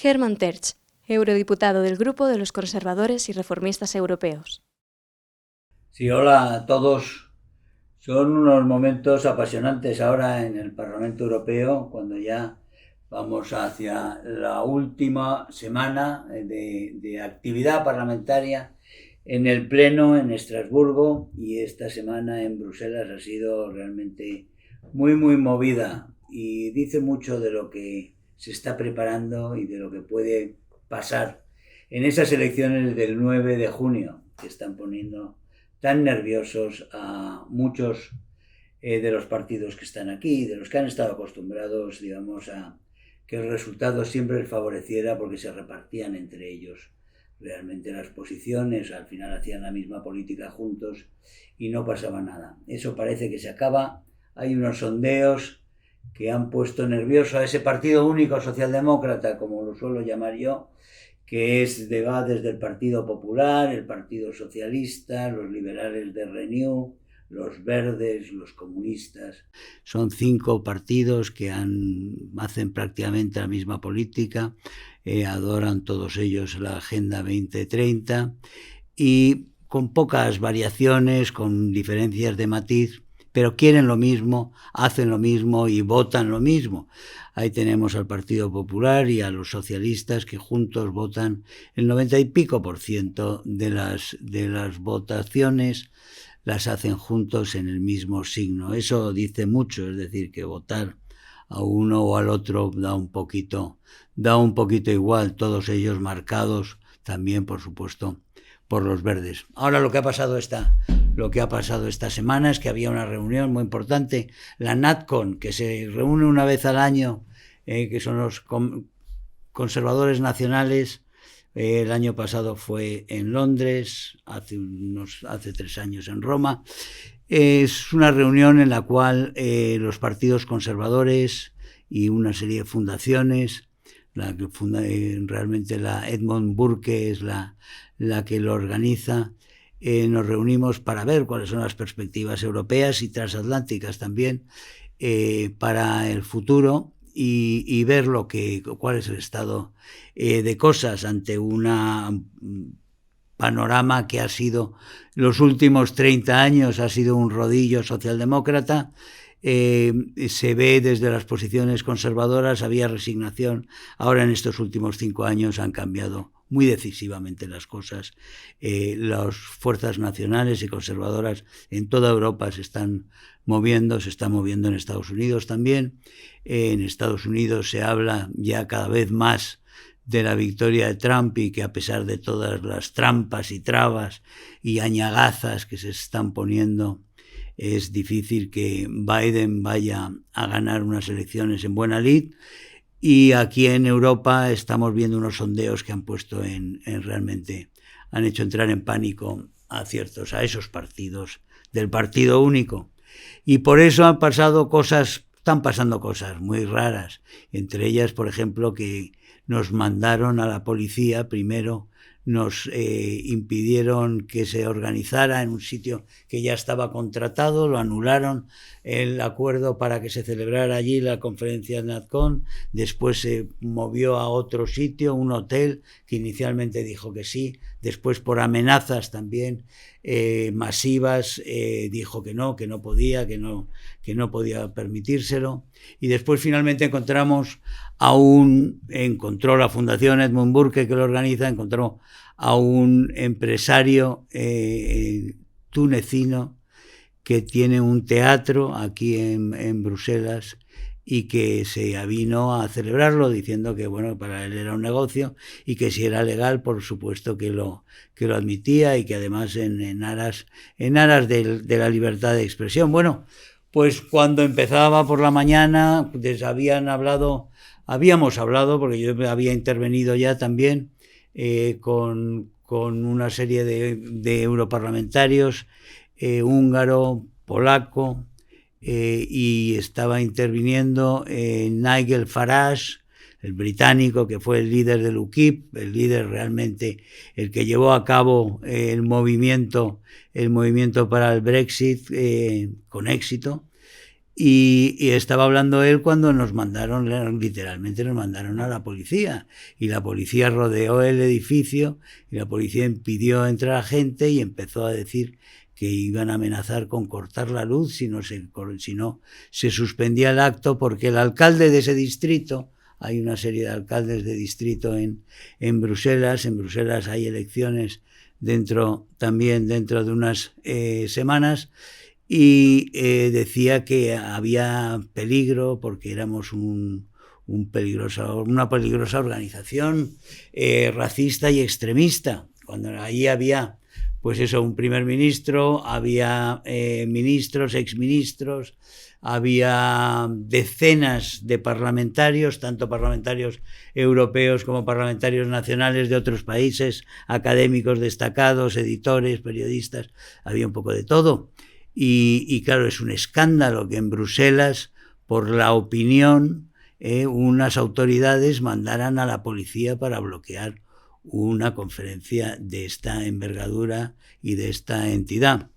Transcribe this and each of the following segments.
Hermann Tertsch, eurodiputado del Grupo de los Conservadores y Reformistas Europeos. Sí, hola a todos. Son unos momentos apasionantes ahora en el Parlamento Europeo, cuando ya vamos hacia la última semana de actividad parlamentaria en el Pleno en Estrasburgo, y esta semana en Bruselas ha sido realmente muy movida y dice mucho de lo que se está preparando y de lo que puede pasar en esas elecciones del 9 de junio, que están poniendo tan nerviosos a muchos de los partidos que están aquí, de los que han estado acostumbrados, digamos, a que el resultado siempre les favoreciera porque se repartían entre ellos realmente las posiciones, al final hacían la misma política juntos y no pasaba nada. Eso parece que se acaba. Hay unos sondeos que han puesto nervioso a ese partido único socialdemócrata, como lo suelo llamar yo, que va desde el Partido Popular, el Partido Socialista, los liberales de Renew, los verdes, los comunistas. Son 5 partidos que hacen prácticamente la misma política, adoran todos ellos la Agenda 2030 y con pocas variaciones, con diferencias de matiz, pero quieren lo mismo, hacen lo mismo y votan lo mismo. Ahí tenemos al Partido Popular y a los socialistas, que juntos votan el 90 y pico % de las votaciones, las hacen juntos en el mismo signo. Eso dice mucho, es decir, que votar a uno o al otro da un poquito igual, todos ellos marcados también, por supuesto, por los verdes. Ahora lo que ha pasado esta semana es que había una reunión muy importante, la NatCon, que se reúne una vez al año, que son los conservadores nacionales. El año pasado fue en Londres, hace 3 años en Roma. Es una reunión en la cual los partidos conservadores y una serie de fundaciones, la que funda realmente la Edmund Burke es la que lo organiza, nos reunimos para ver cuáles son las perspectivas europeas y transatlánticas también para el futuro y ver cuál es el estado de cosas ante una panorama que ha sido los últimos 30 años, ha sido un rodillo socialdemócrata. Se ve desde las posiciones conservadoras, había resignación. Ahora en estos últimos 5 años han cambiado muy decisivamente las cosas. Las fuerzas nacionales y conservadoras en toda Europa se están moviendo en Estados Unidos también. En Estados Unidos se habla ya cada vez más de la victoria de Trump y que a pesar de todas las trampas y trabas y añagazas que se están poniendo, es difícil que Biden vaya a ganar unas elecciones en buena lid. Y aquí en Europa estamos viendo unos sondeos que han puesto realmente han hecho entrar en pánico a esos partidos del partido único. Y por eso están pasando cosas muy raras. Entre ellas, por ejemplo, que nos mandaron a la policía, primero nos impidieron que se organizara en un sitio que ya estaba contratado, lo anularon el acuerdo para que se celebrara allí la conferencia de NatCon, después se movió a otro sitio, un hotel, que inicialmente dijo que sí, después por amenazas también masivas dijo que no podía permitírselo, y después finalmente encontró la Fundación Edmund Burke, que lo organiza, encontró a un empresario tunecino que tiene un teatro aquí en Bruselas y que se avino a celebrarlo diciendo que bueno, para él era un negocio y que si era legal, por supuesto que lo admitía, y que además en aras de la libertad de expresión. Bueno, pues cuando empezaba por la mañana habíamos hablado, porque yo había intervenido ya también con una serie de europarlamentarios, húngaro, polaco, y estaba interviniendo Nigel Farage, el británico, que fue el líder del UKIP, el líder realmente, el que llevó a cabo el movimiento para el Brexit con éxito. Y estaba hablando él cuando nos mandaron, literalmente nos mandaron a la policía. Y la policía rodeó el edificio y la policía impidió entrar a gente y empezó a decir que iban a amenazar con cortar la luz si no se suspendía el acto, porque el alcalde de ese distrito, hay una serie de alcaldes de distrito en Bruselas hay elecciones también dentro de unas semanas, y decía que había peligro porque éramos una peligrosa organización racista y extremista. Cuando ahí había, pues eso, un primer ministro, había ministros, exministros, había decenas de parlamentarios, tanto parlamentarios europeos como parlamentarios nacionales de otros países, académicos destacados, editores, periodistas, había un poco de todo. Y claro, es un escándalo que en Bruselas, por la opinión, unas autoridades mandaran a la policía para bloquear una conferencia de esta envergadura y de esta entidad.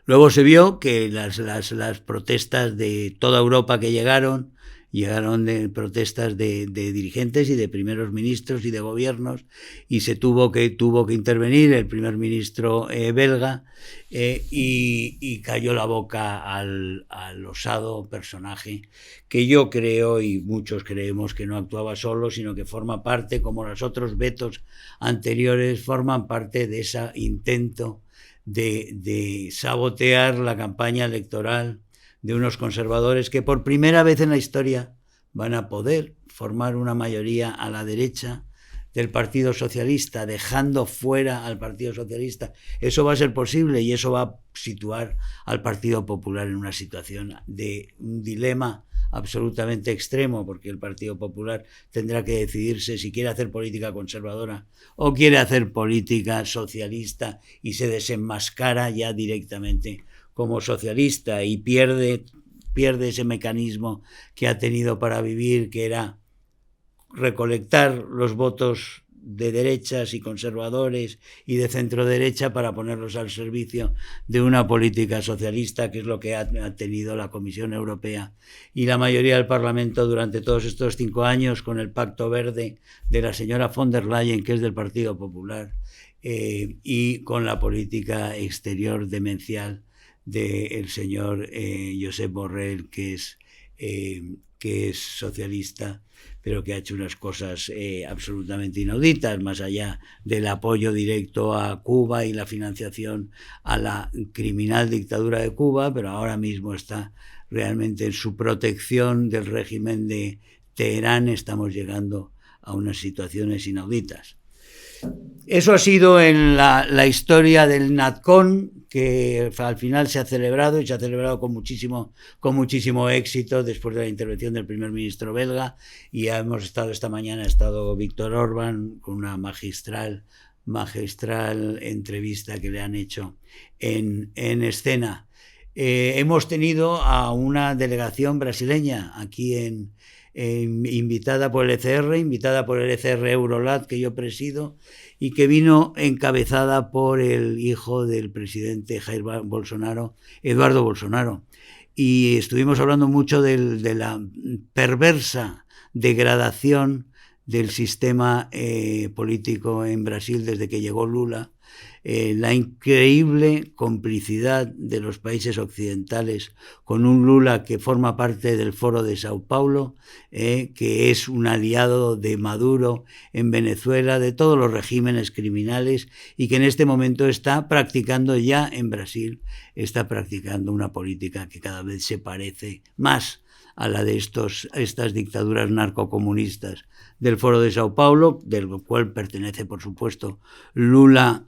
Luego se vio que las protestas de toda Europa que llegaron de protestas de dirigentes y de primeros ministros y de gobiernos, y se tuvo que intervenir el primer ministro belga y cayó la boca al osado personaje que yo creo y muchos creemos que no actuaba solo, sino que forma parte, como los otros vetos anteriores, forman parte de ese intento de sabotear la campaña electoral de unos conservadores que por primera vez en la historia van a poder formar una mayoría a la derecha del Partido Socialista, dejando fuera al Partido Socialista. Eso va a ser posible y eso va a situar al Partido Popular en una situación de un dilema absolutamente extremo, porque el Partido Popular tendrá que decidirse si quiere hacer política conservadora o quiere hacer política socialista, y se desenmascara ya directamente como socialista y pierde ese mecanismo que ha tenido para vivir, que era recolectar los votos de derechas y conservadores y de centro derecha para ponerlos al servicio de una política socialista, que es lo que ha tenido la Comisión Europea y la mayoría del Parlamento durante todos estos 5 años, con el Pacto Verde de la señora von der Leyen, que es del Partido Popular, y con la política exterior demencial del señor Josep Borrell, que es socialista, pero que ha hecho unas cosas absolutamente inauditas, más allá del apoyo directo a Cuba y la financiación a la criminal dictadura de Cuba, pero ahora mismo está realmente en su protección del régimen de Teherán. Estamos llegando a unas situaciones inauditas. Eso ha sido en la historia del NatCon, que al final se ha celebrado, y se ha celebrado con muchísimo éxito después de la intervención del primer ministro belga, y esta mañana ha estado Víctor Orbán con una magistral entrevista que le han hecho en escena. Hemos tenido a una delegación brasileña aquí invitada por el ECR Eurolat, que yo presido, y que vino encabezada por el hijo del presidente Jair Bolsonaro, Eduardo Bolsonaro. Y estuvimos hablando mucho de la perversa degradación del sistema político en Brasil desde que llegó Lula, la increíble complicidad de los países occidentales con un Lula que forma parte del Foro de Sao Paulo, que es un aliado de Maduro en Venezuela, de todos los regímenes criminales, y que en este momento está practicando ya en Brasil, está practicando una política que cada vez se parece más a la de estas dictaduras narcocomunistas del Foro de Sao Paulo, del cual pertenece, por supuesto, Lula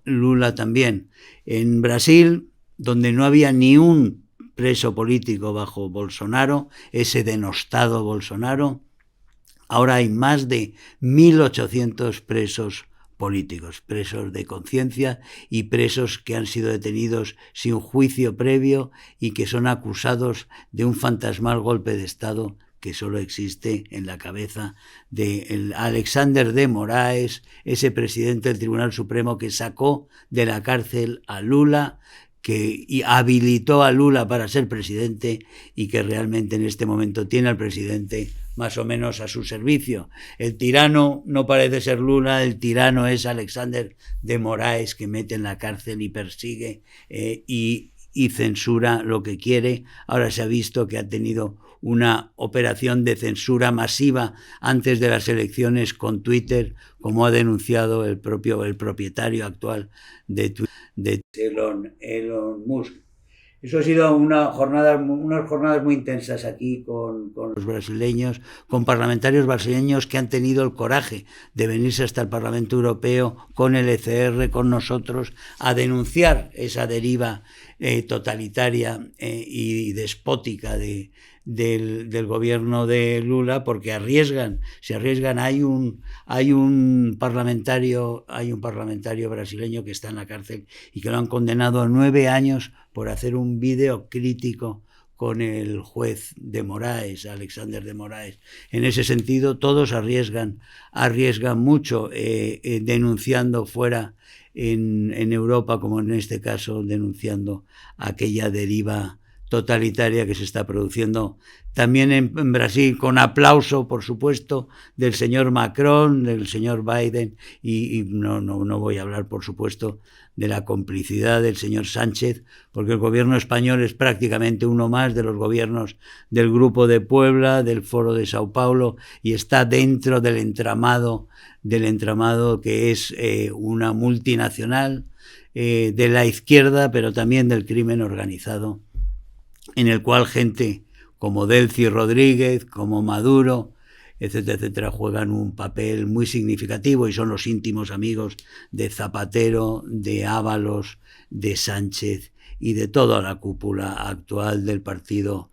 también. En Brasil, donde no había ni un preso político bajo Bolsonaro, ese denostado Bolsonaro, ahora hay más de 1.800 presos políticos, presos de conciencia y presos que han sido detenidos sin juicio previo y que son acusados de un fantasmal golpe de Estado que solo existe en la cabeza de Alexander de Moraes, ese presidente del Tribunal Supremo que sacó de la cárcel a Lula, habilitó a Lula para ser presidente y que realmente en este momento tiene al presidente más o menos a su servicio. El tirano no parece ser Lula, el tirano es Alexander de Moraes, que mete en la cárcel y persigue y censura lo que quiere. Ahora se ha visto que ha tenido una operación de censura masiva antes de las elecciones con Twitter, como ha denunciado el propietario actual de Twitter, de Elon Musk. Eso ha sido unas jornadas muy intensas aquí con los brasileños, con parlamentarios brasileños que han tenido el coraje de venirse hasta el Parlamento Europeo con el ECR, con nosotros, a denunciar esa deriva totalitaria y despótica del gobierno de Lula, porque se arriesgan. Hay un parlamentario brasileño que está en la cárcel y que lo han condenado a 9 años por hacer un vídeo crítico con el juez de Moraes, Alexander de Moraes. En ese sentido, todos arriesgan mucho denunciando fuera en Europa, como en este caso, denunciando aquella deriva totalitaria que se está produciendo también en Brasil, con aplauso, por supuesto, del señor Macron, del señor Biden, y no voy a hablar, por supuesto, de la complicidad del señor Sánchez, porque el gobierno español es prácticamente uno más de los gobiernos del Grupo de Puebla, del Foro de Sao Paulo, y está dentro del entramado que es una multinacional de la izquierda, pero también del crimen organizado, en el cual gente como Delcy Rodríguez, como Maduro, etcétera, etcétera, juegan un papel muy significativo y son los íntimos amigos de Zapatero, de Ábalos, de Sánchez y de toda la cúpula actual del Partido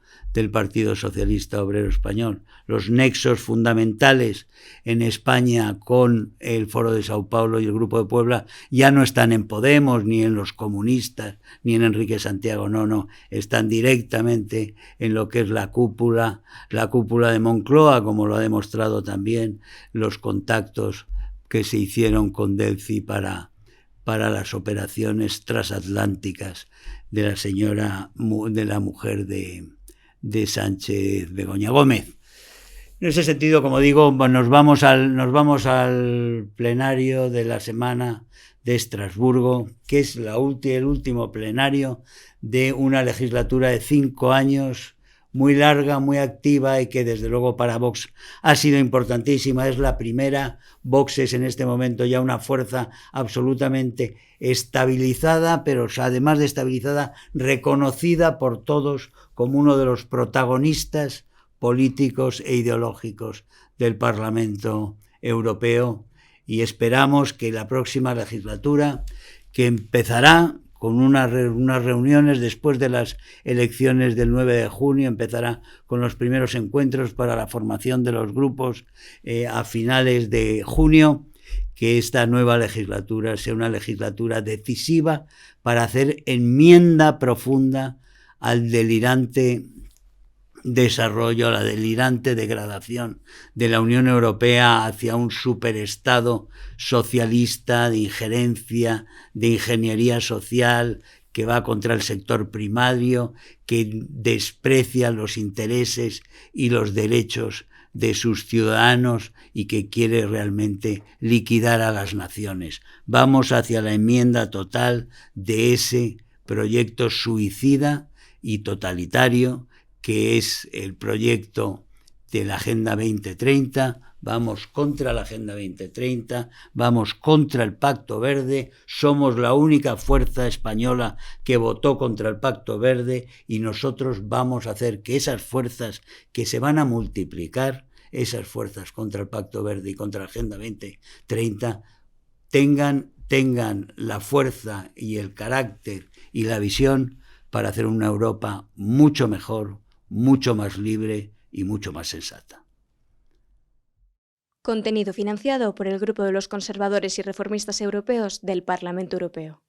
Socialista Obrero Español. Los nexos fundamentales en España con el Foro de Sao Paulo y el Grupo de Puebla ya no están en Podemos, ni en los comunistas, ni en Enrique Santiago, no, están directamente en lo que es la cúpula de Moncloa, como lo ha demostrado también los contactos que se hicieron con Delcy para las operaciones transatlánticas de la mujer de Sánchez Begoña Gómez. En ese sentido, como digo, nos vamos al plenario de la semana de Estrasburgo, que es el último plenario de una legislatura de 5 años, muy larga, muy activa, y que desde luego para Vox ha sido importantísima. Es la primera. Vox es en este momento ya una fuerza absolutamente estabilizada, pero además de estabilizada, reconocida por todos como uno de los protagonistas políticos e ideológicos del Parlamento Europeo, y esperamos que la próxima legislatura, que empezará con unas reuniones después de las elecciones del 9 de junio, empezará con los primeros encuentros para la formación de los grupos a finales de junio, que esta nueva legislatura sea una legislatura decisiva para hacer enmienda profunda al delirante desarrollo, a la delirante degradación de la Unión Europea hacia un superestado socialista de injerencia, de ingeniería social, que va contra el sector primario, que desprecia los intereses y los derechos de sus ciudadanos y que quiere realmente liquidar a las naciones. Vamos hacia la enmienda total de ese proyecto suicida y totalitario que es el proyecto de la Agenda 2030. Vamos contra la Agenda 2030, vamos contra el Pacto Verde, somos la única fuerza española que votó contra el Pacto Verde, y nosotros vamos a hacer que esas fuerzas que se van a multiplicar, esas fuerzas contra el Pacto Verde y contra la Agenda 2030, tengan la fuerza y el carácter y la visión para hacer una Europa mucho mejor, mucho más libre y mucho más sensata. Contenido financiado por el Grupo de los Conservadores y Reformistas Europeos del Parlamento Europeo.